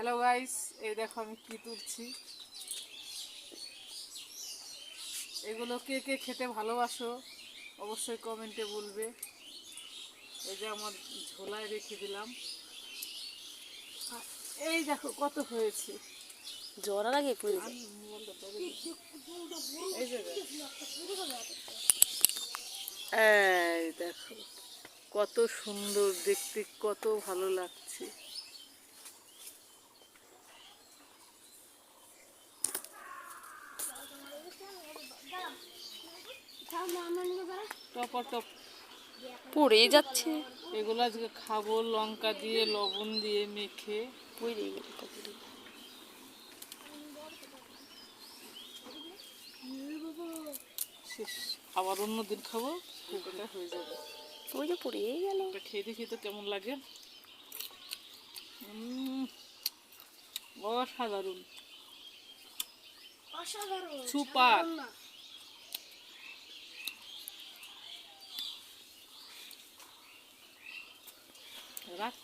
Hello guys, এই দেখো আমি কি তুলছি। এগুলো কে কে খেতে ভালোবাসো অবশ্যই কমেন্টে বলবে। এই যে আমার ঝোলায় রেখে দিলাম। এই দেখো কত হয়েছে। জ্বরার আগে পড়ে যায়। এই যে এই দেখো কত সুন্দর দেখতে, কত ভালো লাগছে। টপ টপ পড়ে যাচ্ছে। এগুলো আজকে খাবো লঙ্কা দিয়ে, লবণ দিয়ে মেখে। পড়ে গেল তো পুরো। শেষ, আবার অন্য দিন খাবো, সেটা হয়ে যাবে। ওই যে পড়েই গেল। এটা খেয়ে দেখি তো কেমন লাগে। অসাধারণ, সুপার। রাখ